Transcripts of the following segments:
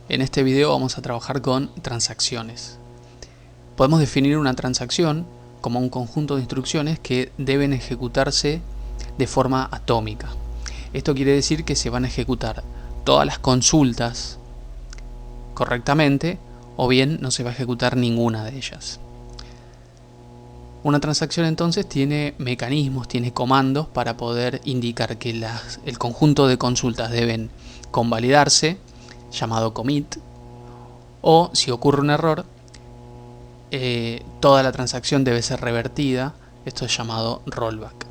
En este video vamos a trabajar con transacciones. Podemos definir una transacción como un conjunto de instrucciones que deben ejecutarse de forma atómica. Esto quiere decir que se van a ejecutar todas las consultas correctamente o bien no se va a ejecutar ninguna de ellas. Una transacción entonces tiene mecanismos, tiene comandos para poder indicar que el conjunto de consultas deben convalidarse, llamado commit, o si ocurre un error, toda la transacción debe ser revertida, esto es llamado rollback.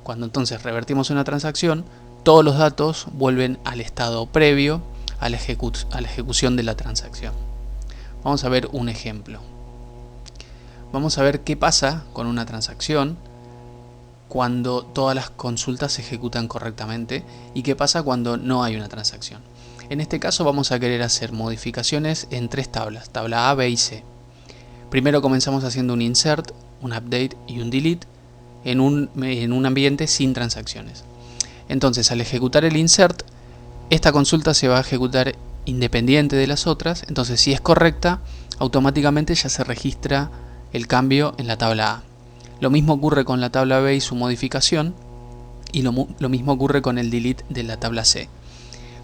Cuando entonces revertimos una transacción, todos los datos vuelven al estado previo a la ejecución de la transacción. Vamos a ver un ejemplo. Vamos a ver qué pasa con una transacción cuando todas las consultas se ejecutan correctamente y qué pasa cuando no hay una transacción. En este caso vamos a querer hacer modificaciones en tres tablas, tabla A, B y C. Primero comenzamos haciendo un insert, un update y un delete en un ambiente sin transacciones. Entonces al ejecutar el insert, esta consulta se va a ejecutar independiente de las otras, entonces si es correcta, automáticamente ya se registra el cambio en la tabla A. Lo mismo ocurre con la tabla B y su modificación, y lo mismo ocurre con el delete de la tabla C.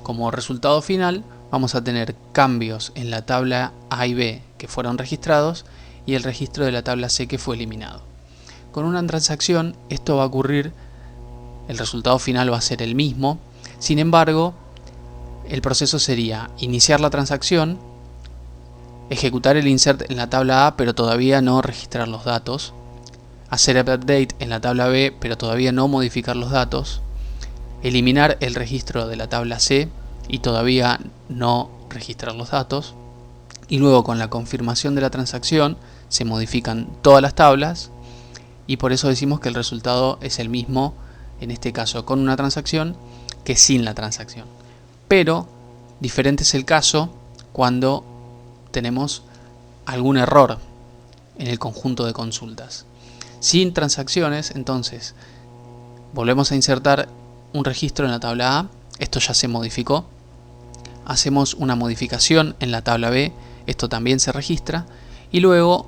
Como resultado final vamos a tener cambios en la tabla A y B que fueron registrados y el registro de la tabla C que fue eliminado. Con una transacción esto va a ocurrir, el resultado final va a ser el mismo, sin embargo el proceso sería iniciar la transacción, ejecutar el insert en la tabla A pero todavía no registrar los datos, hacer el update en la tabla B pero todavía no modificar los datos, eliminar el registro de la tabla C y todavía no registrar los datos, y luego con la confirmación de la transacción se modifican todas las tablas y por eso decimos que el resultado es el mismo en este caso con una transacción que sin la transacción. Pero diferente es el caso cuando tenemos algún error en el conjunto de consultas. Sin transacciones, entonces, volvemos a insertar un registro en la tabla A, esto ya se modificó. Hacemos una modificación en la tabla B, esto también se registra. Y luego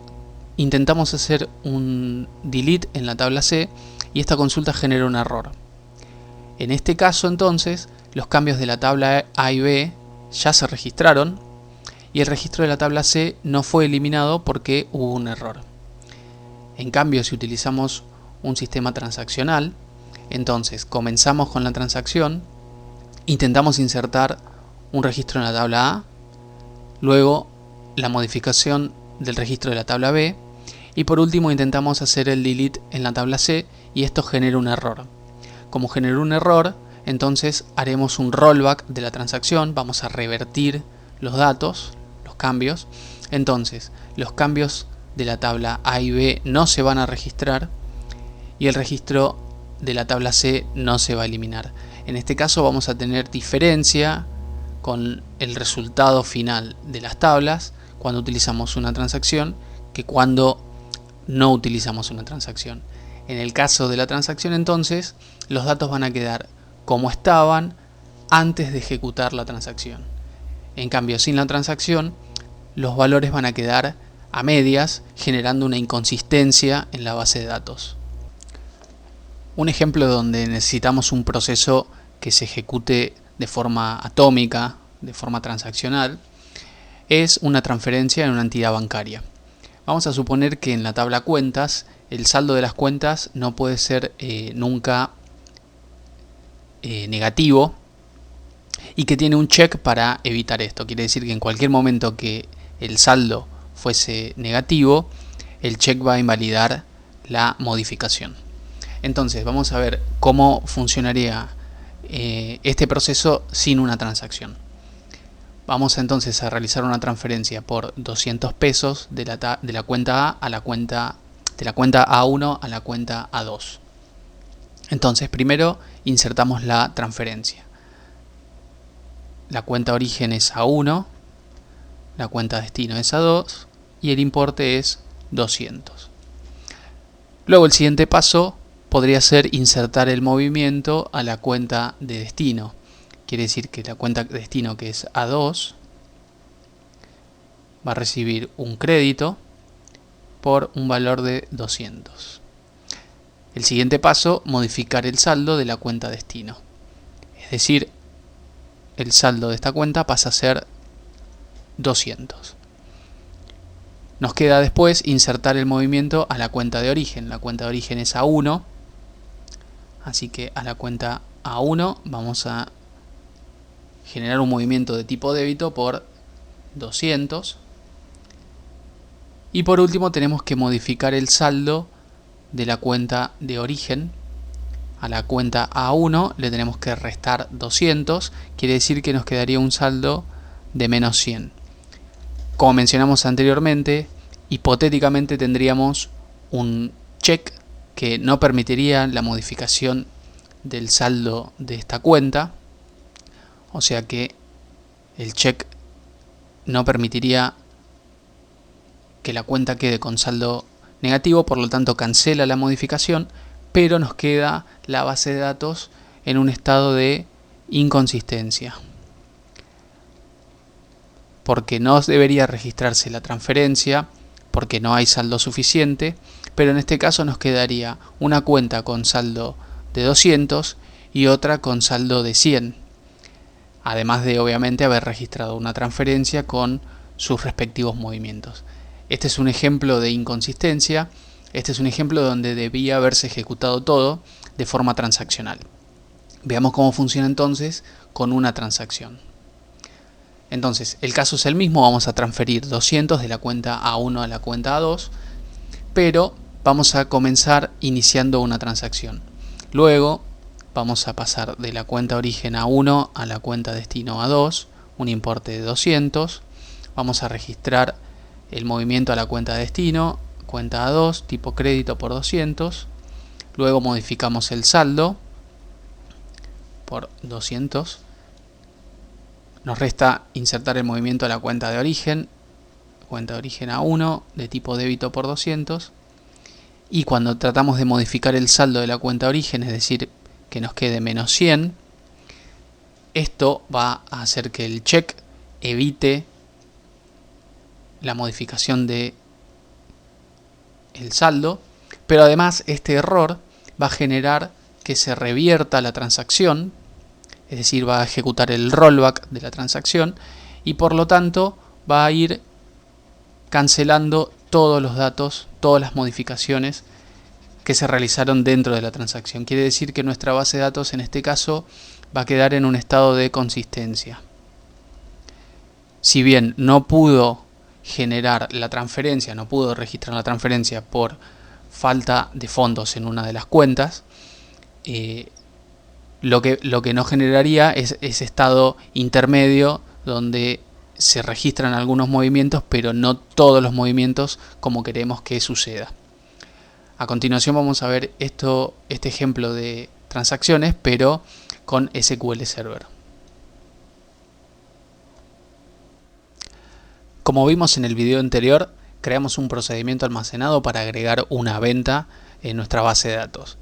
intentamos hacer un delete en la tabla C y esta consulta genera un error. En este caso, entonces, los cambios de la tabla A y B ya se registraron y el registro de la tabla C no fue eliminado porque hubo un error. En cambio, si utilizamos un sistema transaccional, entonces comenzamos con la transacción, intentamos insertar un registro en la tabla A, luego la modificación del registro de la tabla B y por último intentamos hacer el delete en la tabla C y esto genera un error. Como generó un error, entonces haremos un rollback de la transacción, vamos a revertir los datos, los cambios. Entonces los cambios de la tabla A y B no se van a registrar y el registro de la tabla C no se va a eliminar. En este caso vamos a tener diferencia con el resultado final de las tablas cuando utilizamos una transacción que cuando no utilizamos una transacción. En el caso de la transacción entonces los datos van a quedar como estaban antes de ejecutar la transacción. En cambio sin la transacción los valores van a quedar a medias, generando una inconsistencia en la base de datos. Un ejemplo donde necesitamos un proceso que se ejecute de forma atómica, de forma transaccional, es una transferencia en una entidad bancaria. Vamos a suponer que en la tabla cuentas el saldo de las cuentas no puede ser nunca negativo y que tiene un check para evitar esto. Quiere decir que en cualquier momento que el saldo fuese negativo, el check va a invalidar la modificación. Entonces vamos a ver cómo funcionaría este proceso sin una transacción. Vamos entonces a realizar una transferencia por 200 pesos de la cuenta A a la cuenta de la cuenta A1 a la cuenta A2. Entonces primero insertamos la transferencia. La cuenta origen es A1, la cuenta destino es A2 y el importe es 200. Luego el siguiente paso podría ser insertar el movimiento a la cuenta de destino. Quiere decir que la cuenta de destino, que es A2, va a recibir un crédito por un valor de 200. El siguiente paso, modificar el saldo de la cuenta destino. Es decir, el saldo de esta cuenta pasa a ser 200. Nos queda después insertar el movimiento a la cuenta de origen. La cuenta de origen es A1, así que a la cuenta A1 vamos a generar un movimiento de tipo débito por 200. Y por último tenemos que modificar el saldo de la cuenta de origen. A la cuenta A1 le tenemos que restar 200, quiere decir que nos quedaría un saldo de menos 100. Como mencionamos anteriormente, hipotéticamente tendríamos un check que no permitiría la modificación del saldo de esta cuenta, o sea que el check no permitiría que la cuenta quede con saldo negativo, por lo tanto cancela la modificación, pero nos queda la base de datos en un estado de inconsistencia, porque no debería registrarse la transferencia, porque no hay saldo suficiente, pero en este caso nos quedaría una cuenta con saldo de 200 y otra con saldo de 100, además de obviamente haber registrado una transferencia con sus respectivos movimientos. Este es un ejemplo de inconsistencia. Este es un ejemplo donde debía haberse ejecutado todo de forma transaccional. Veamos cómo funciona entonces con una transacción. Entonces, el caso es el mismo, vamos a transferir 200 de la cuenta A1 a la cuenta A2, pero vamos a comenzar iniciando una transacción. Luego vamos a pasar de la cuenta origen A1 a la cuenta destino A2, un importe de 200. Vamos a registrar el movimiento a la cuenta destino, cuenta A2, tipo crédito por 200. Luego modificamos el saldo por 200. Nos resta insertar el movimiento a la cuenta de origen A1 de tipo débito por 200. Y cuando tratamos de modificar el saldo de la cuenta de origen, es decir, que nos quede menos 100, esto va a hacer que el check evite la modificación de el saldo, pero además este error va a generar que se revierta la transacción, es decir, va a ejecutar el rollback de la transacción y por lo tanto va a ir cancelando todos los datos, todas las modificaciones que se realizaron dentro de la transacción. Quiere decir que nuestra base de datos en este caso va a quedar en un estado de consistencia. Si bien no pudo generar la transferencia, no pudo registrar la transferencia por falta de fondos en una de las cuentas, lo que no generaría es ese estado intermedio donde se registran algunos movimientos, pero no todos los movimientos como queremos que suceda. A continuación vamos a ver este ejemplo de transacciones, pero con SQL Server. Como vimos en el video anterior, creamos un procedimiento almacenado para agregar una venta en nuestra base de datos.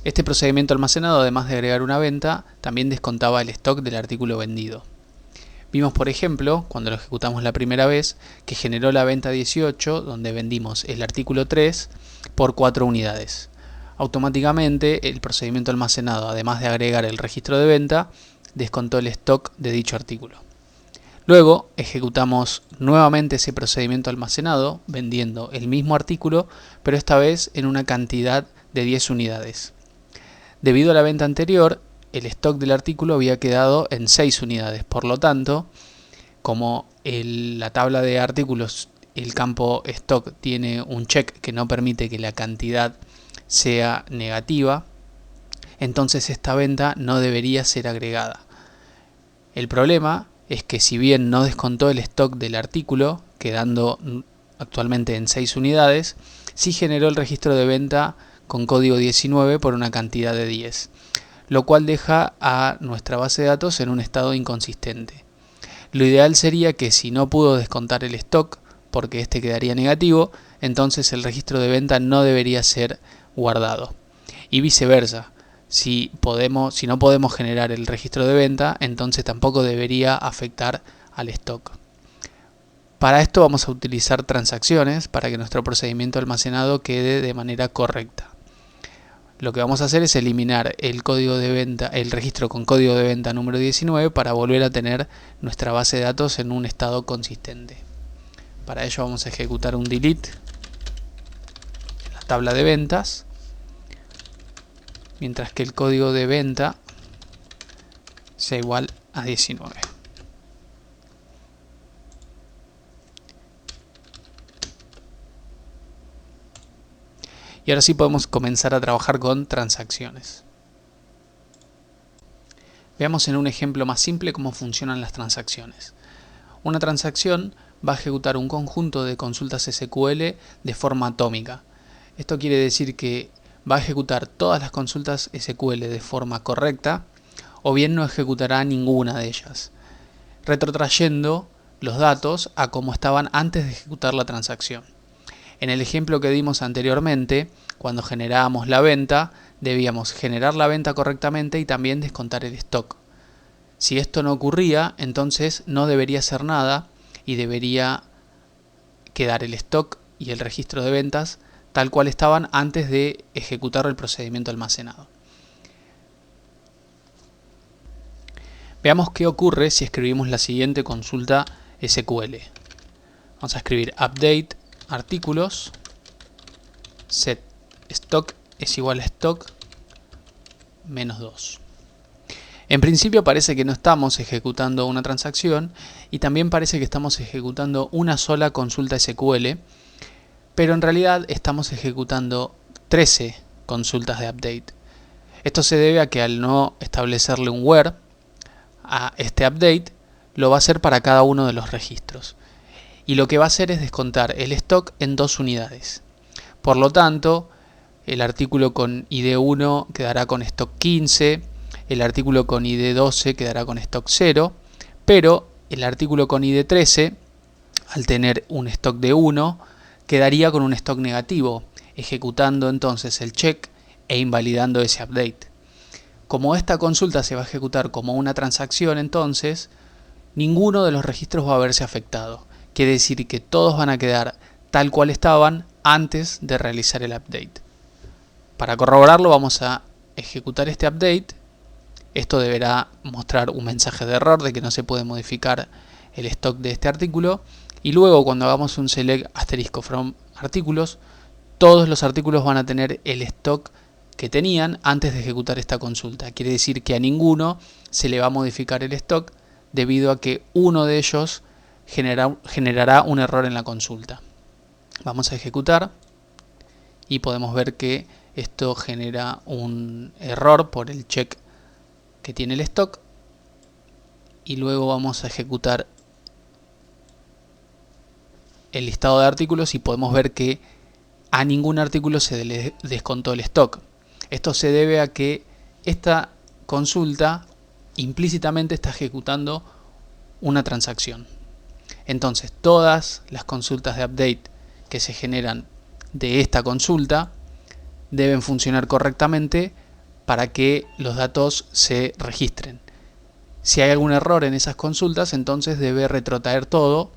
Este procedimiento almacenado, además de agregar una venta, también descontaba el stock del artículo vendido. Vimos, por ejemplo, cuando lo ejecutamos la primera vez, que generó la venta 18, donde vendimos el artículo 3 por 4 unidades. Automáticamente, el procedimiento almacenado, además de agregar el registro de venta, descontó el stock de dicho artículo. Luego ejecutamos nuevamente ese procedimiento almacenado vendiendo el mismo artículo, pero esta vez en una cantidad de 10 unidades. Debido a la venta anterior, el stock del artículo había quedado en 6 unidades. Por lo tanto, como la tabla de artículos, el campo stock tiene un check que no permite que la cantidad sea negativa, entonces esta venta no debería ser agregada. El problema es que si bien no descontó el stock del artículo, quedando actualmente en 6 unidades, sí generó el registro de venta con código 19 por una cantidad de 10, lo cual deja a nuestra base de datos en un estado inconsistente. Lo ideal sería que si no pudo descontar el stock, porque este quedaría negativo, entonces el registro de venta no debería ser guardado. Y viceversa. Si no podemos generar el registro de venta, entonces tampoco debería afectar al stock. Para esto vamos a utilizar transacciones para que nuestro procedimiento almacenado quede de manera correcta. Lo que vamos a hacer es eliminar el código de venta, el registro con código de venta número 19 para volver a tener nuestra base de datos en un estado consistente. Para ello vamos a ejecutar un delete en la tabla de ventas, mientras que el código de venta sea igual a 19. Y ahora sí podemos comenzar a trabajar con transacciones. Veamos en un ejemplo más simple cómo funcionan las transacciones. Una transacción va a ejecutar un conjunto de consultas SQL de forma atómica. Esto quiere decir que va a ejecutar todas las consultas SQL de forma correcta o bien no ejecutará ninguna de ellas, retrotrayendo los datos a como estaban antes de ejecutar la transacción. En el ejemplo que dimos anteriormente, cuando generábamos la venta, debíamos generar la venta correctamente y también descontar el stock. Si esto no ocurría, entonces no debería hacer nada y debería quedar el stock y el registro de ventas tal cual estaban antes de ejecutar el procedimiento almacenado. Veamos qué ocurre si escribimos la siguiente consulta SQL. Vamos a escribir update artículos set stock es igual a stock menos 2. En principio parece que no estamos ejecutando una transacción y también parece que estamos ejecutando una sola consulta SQL, pero en realidad estamos ejecutando 13 consultas de update. Esto se debe a que al no establecerle un where a este update, lo va a hacer para cada uno de los registros. Y lo que va a hacer es descontar el stock en 2 unidades. Por lo tanto, el artículo con ID 1 quedará con stock 15, el artículo con ID 12 quedará con stock 0, pero el artículo con ID 13, al tener un stock de 1, quedaría con un stock negativo, ejecutando entonces el check e invalidando ese update. Como esta consulta se va a ejecutar como una transacción, entonces ninguno de los registros va a verse afectado. Quiere decir que todos van a quedar tal cual estaban antes de realizar el update. Para corroborarlo vamos a ejecutar este update. Esto deberá mostrar un mensaje de error de que no se puede modificar el stock de este artículo. Y luego cuando hagamos un select asterisco from artículos, todos los artículos van a tener el stock que tenían antes de ejecutar esta consulta. Quiere decir que a ninguno se le va a modificar el stock debido a que uno de ellos generará un error en la consulta. Vamos a ejecutar y podemos ver que esto genera un error por el check que tiene el stock. Y luego vamos a ejecutar el listado de artículos y podemos ver que a ningún artículo se le descontó el stock. Esto se debe a que esta consulta implícitamente está ejecutando una transacción. Entonces todas las consultas de update que se generan de esta consulta deben funcionar correctamente para que los datos se registren. Si hay algún error en esas consultas, entonces debe retrotraer todo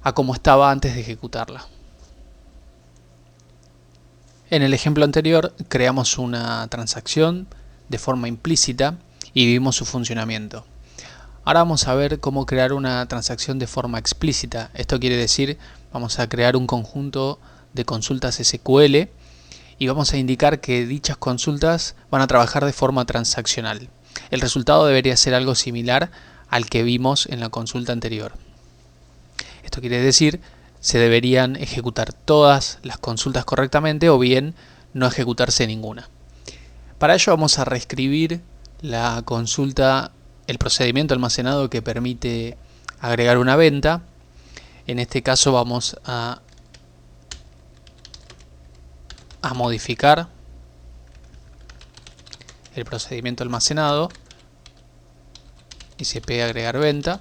a como estaba antes de ejecutarla. En el ejemplo anterior creamos una transacción de forma implícita y vimos su funcionamiento. Ahora vamos a ver cómo crear una transacción de forma explícita. Esto quiere decir, vamos a crear un conjunto de consultas SQL y vamos a indicar que dichas consultas van a trabajar de forma transaccional. El resultado debería ser algo similar al que vimos en la consulta anterior. Esto quiere decir, se deberían ejecutar todas las consultas correctamente o bien no ejecutarse ninguna. Para ello vamos a reescribir la consulta, el procedimiento almacenado que permite agregar una venta. En este caso vamos a modificar el procedimiento almacenado y se pega agregar venta.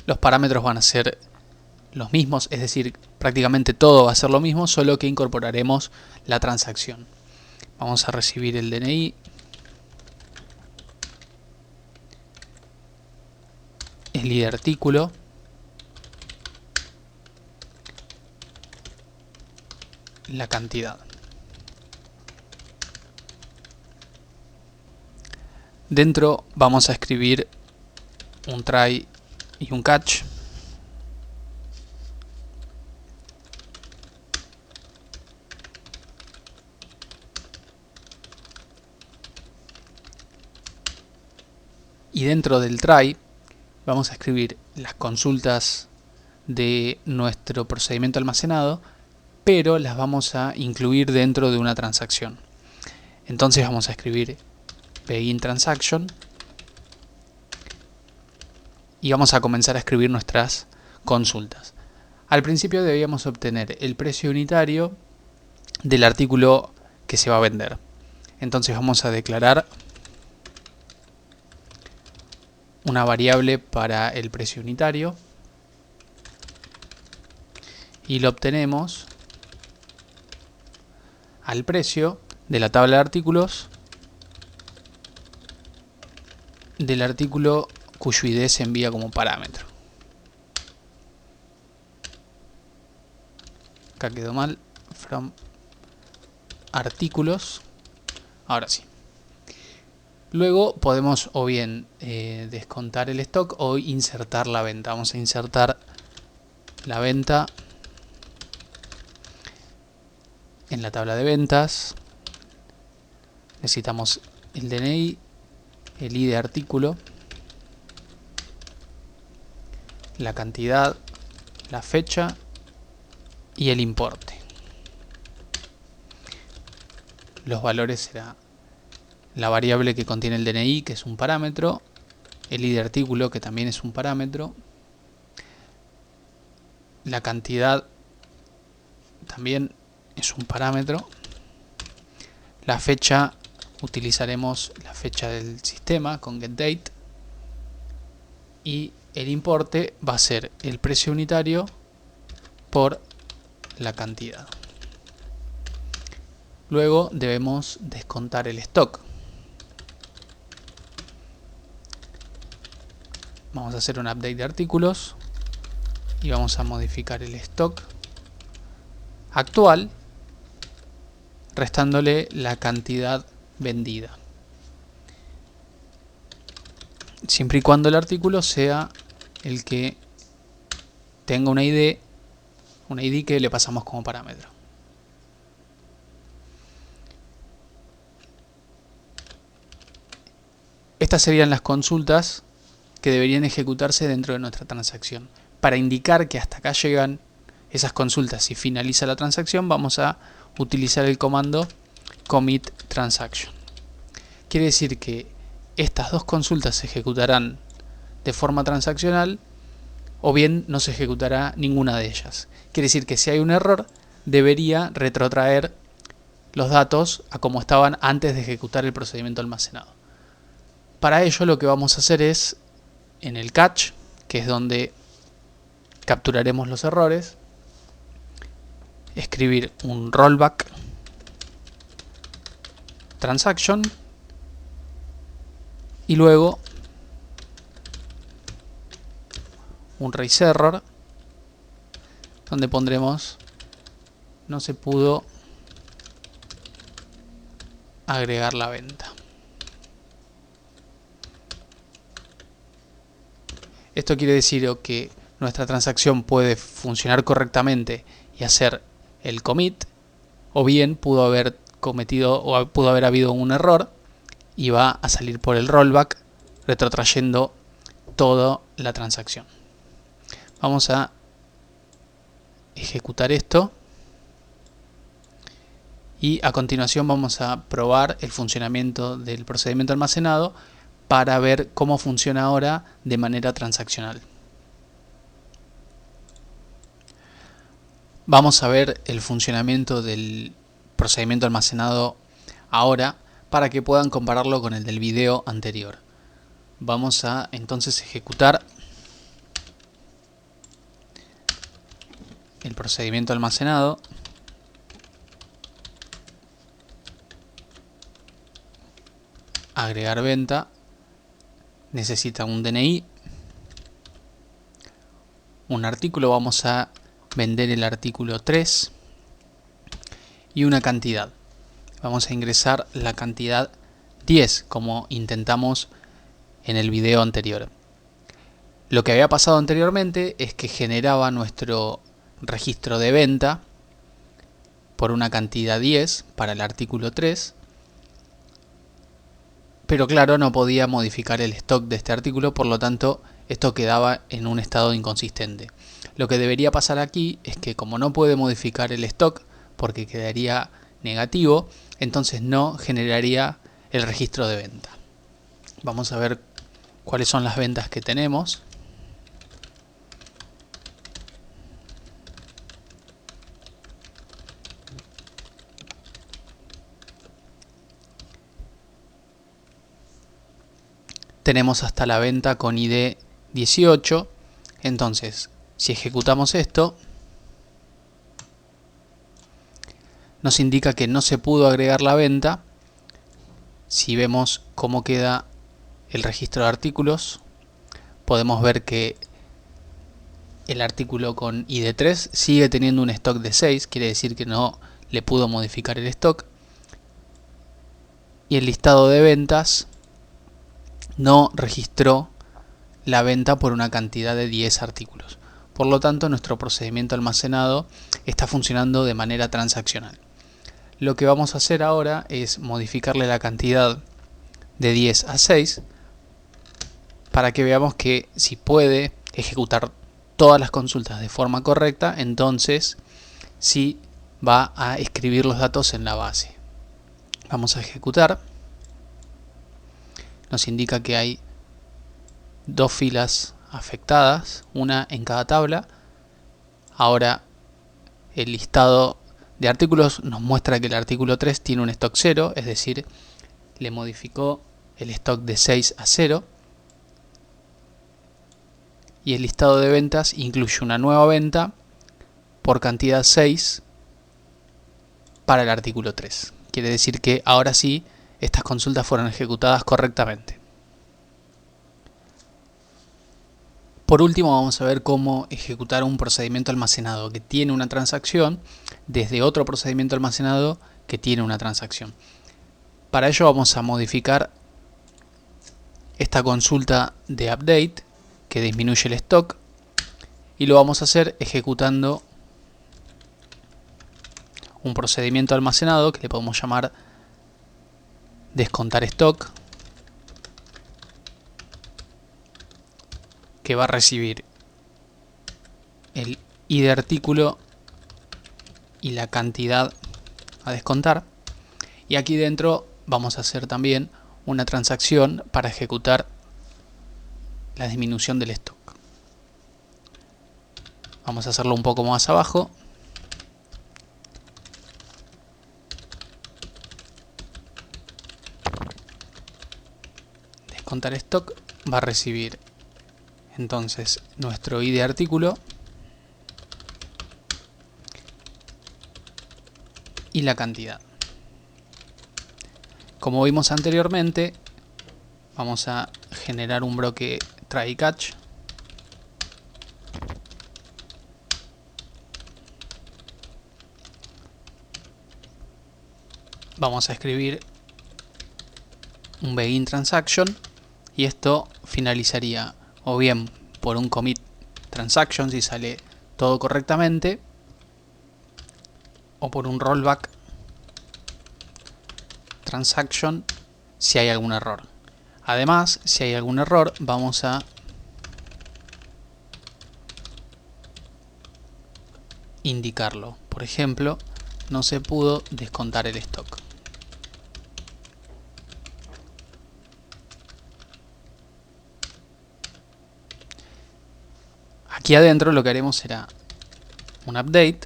Los parámetros van a ser los mismos, es decir, prácticamente todo va a ser lo mismo, solo que incorporaremos la transacción. Vamos a recibir el DNI, el ID artículo, la cantidad. Dentro vamos a escribir un try y un catch. Y dentro del try vamos a escribir las consultas de nuestro procedimiento almacenado, pero las vamos a incluir dentro de una transacción. Entonces vamos a escribir begin transaction y vamos a comenzar a escribir nuestras consultas. Al principio debíamos obtener el precio unitario del artículo que se va a vender. Entonces vamos a declarar una variable para el precio unitario y lo obtenemos al precio de la tabla de artículos del artículo cuyo ID se envía como parámetro. Acá quedó mal. From artículos. Ahora sí. Luego podemos o bien descontar el stock o insertar la venta. Vamos a insertar la venta en la tabla de ventas. Necesitamos el DNI, el ID de artículo, la cantidad, la fecha y el importe. Los valores será la variable que contiene el DNI, que es un parámetro, el ID de artículo, que también es un parámetro, la cantidad también es un parámetro, la fecha, utilizaremos la fecha del sistema con getDate, y el importe va a ser el precio unitario por la cantidad. Luego debemos descontar el stock. Vamos a hacer un update de artículos y vamos a modificar el stock actual restándole la cantidad vendida, siempre y cuando el artículo sea el que tenga una ID que le pasamos como parámetro. Estas serían las consultas que deberían ejecutarse dentro de nuestra transacción. Para indicar que hasta acá llegan esas consultas y finaliza la transacción, vamos a utilizar el comando commit transaction. Quiere decir que estas dos consultas se ejecutarán de forma transaccional o bien no se ejecutará ninguna de ellas. Quiere decir que si hay un error, debería retrotraer los datos a como estaban antes de ejecutar el procedimiento almacenado. Para ello lo que vamos a hacer es, en el catch, que es donde capturaremos los errores, escribir un rollback transaction y luego un raise error donde pondremos no se pudo agregar la venta. Esto quiere decir que nuestra transacción puede funcionar correctamente y hacer el commit, o bien pudo haber cometido o pudo haber habido un error y va a salir por el rollback retrotrayendo toda la transacción. Vamos a ejecutar esto y a continuación vamos a probar el funcionamiento del procedimiento almacenado para ver cómo funciona ahora de manera transaccional. Vamos a ver el funcionamiento del procedimiento almacenado ahora para que puedan compararlo con el del video anterior. Vamos a entonces ejecutar el procedimiento almacenado. Agregar venta. Necesita un DNI. Un artículo. Vamos a vender el artículo 3. y una cantidad. Vamos a ingresar la cantidad 10 como intentamos en el video anterior. Lo que había pasado anteriormente es que generaba nuestro registro de venta por una cantidad 10 para el artículo 3, pero claro, no podía modificar el stock de este artículo, por lo tanto esto quedaba en un estado inconsistente. Lo que debería pasar aquí es que como no puede modificar el stock porque quedaría negativo, entonces no generaría el registro de venta. Vamos a ver cuáles son las ventas que tenemos. Tenemos hasta la venta con ID 18, entonces si ejecutamos esto nos indica que no se pudo agregar la venta. Si vemos cómo queda el registro de artículos, podemos ver que el artículo con ID 3 sigue teniendo un stock de 6, quiere decir que no le pudo modificar el stock, y el listado de ventas no registró la venta por una cantidad de 10 artículos. Por lo tanto, nuestro procedimiento almacenado está funcionando de manera transaccional. Lo que vamos a hacer ahora es modificarle la cantidad de 10 a 6 para que veamos que si puede ejecutar todas las consultas de forma correcta, entonces sí va a escribir los datos en la base. Vamos a ejecutar. Nos indica que hay dos filas afectadas, una en cada tabla. Ahora el listado de artículos nos muestra que el artículo 3 tiene un stock 0, es decir, le modificó el stock de 6 a 0. Y el listado de ventas incluye una nueva venta por cantidad 6 para el artículo 3. Quiere decir que ahora sí estas consultas fueron ejecutadas correctamente. Por último, vamos a ver cómo ejecutar un procedimiento almacenado que tiene una transacción desde otro procedimiento almacenado que tiene una transacción. Para ello vamos a modificar esta consulta de update que disminuye el stock y lo vamos a hacer ejecutando un procedimiento almacenado que le podemos llamar descontar stock, que va a recibir el ID de artículo y la cantidad a descontar, y aquí dentro vamos a hacer también una transacción para ejecutar la disminución del stock. Vamos a hacerlo un poco más abajo. Descontar stock va a recibir entonces nuestro ID de artículo y la cantidad. Como vimos anteriormente, vamos a generar un bloque try catch vamos a escribir un begin transaction y esto finalizaría o bien por un commit transaction si sale todo correctamente, o por un rollback transaction si hay algún error. Además, si hay algún error, vamos a indicarlo. Por ejemplo, no se pudo descontar el stock. Aquí adentro lo que haremos será un update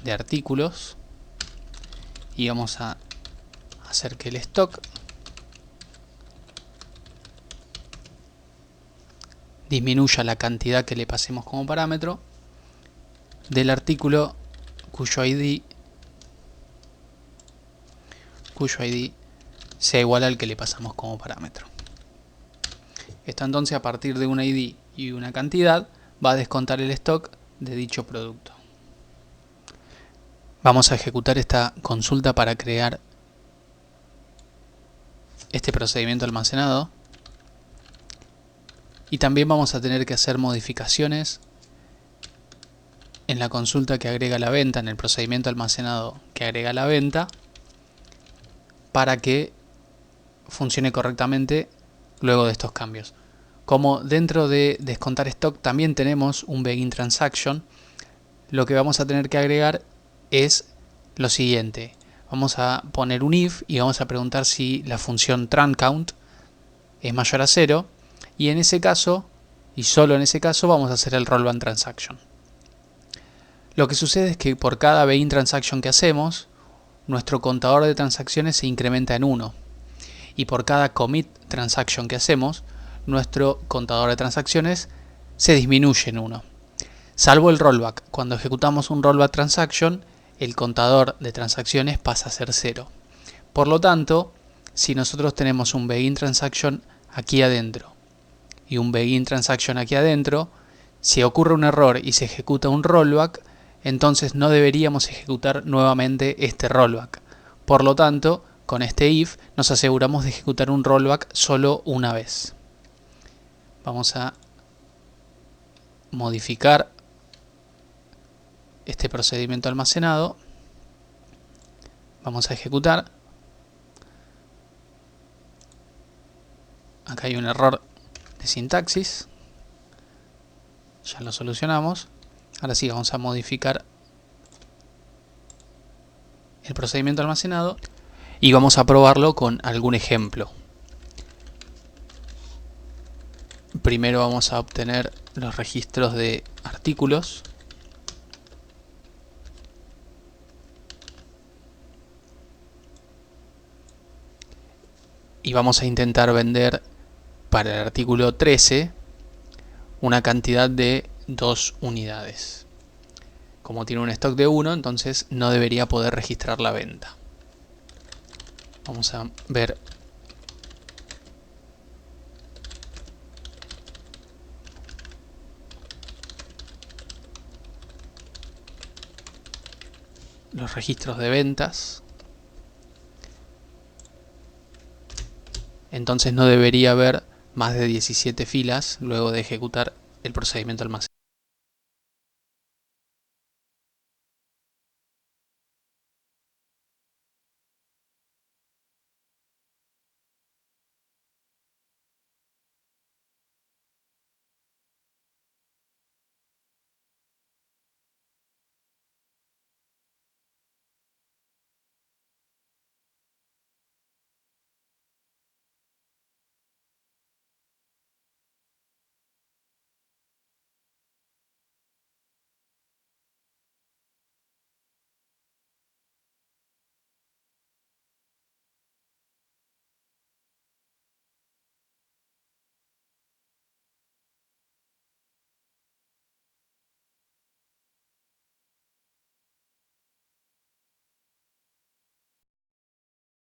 de artículos y vamos a hacer que el stock disminuya la cantidad que le pasemos como parámetro del artículo cuyo ID sea igual al que le pasamos como parámetro. Esto entonces, a partir de un ID y una cantidad, va a descontar el stock de dicho producto. Vamos a ejecutar esta consulta para crear este procedimiento almacenado. Y también vamos a tener que hacer modificaciones en la consulta que agrega la venta, en el procedimiento almacenado que agrega la venta, para que funcione correctamente luego de estos cambios. Como dentro de descontar stock también tenemos un begin transaction, lo que vamos a tener que agregar es lo siguiente. Vamos a poner un if y vamos a preguntar si la función truncount es mayor a 0, y en ese caso, y solo en ese caso, vamos a hacer el rollback transaction. Lo que sucede es que por cada begin transaction que hacemos, nuestro contador de transacciones se incrementa en 1, y por cada commit transaction que hacemos, nuestro contador de transacciones se disminuye en 1. Salvo el rollback. Cuando ejecutamos un rollback transaction, el contador de transacciones pasa a ser 0. Por lo tanto, si nosotros tenemos un begin transaction aquí adentro y un begin transaction aquí adentro, si ocurre un error y se ejecuta un rollback, entonces no deberíamos ejecutar nuevamente este rollback. Por lo tanto, con este if nos aseguramos de ejecutar un rollback solo una vez. Vamos a modificar este procedimiento almacenado. Vamos a ejecutar. Acá hay un error de sintaxis. Ya lo solucionamos. Ahora sí, vamos a modificar el procedimiento almacenado y vamos a probarlo con algún ejemplo. Primero vamos a obtener los registros de artículos. Y vamos a intentar vender para el artículo 13 una cantidad de 2 unidades. Como tiene un stock de 1, entonces no debería poder registrar la venta. Vamos a ver los registros de ventas. Entonces no debería haber más de 17 filas luego de ejecutar el procedimiento almacenado.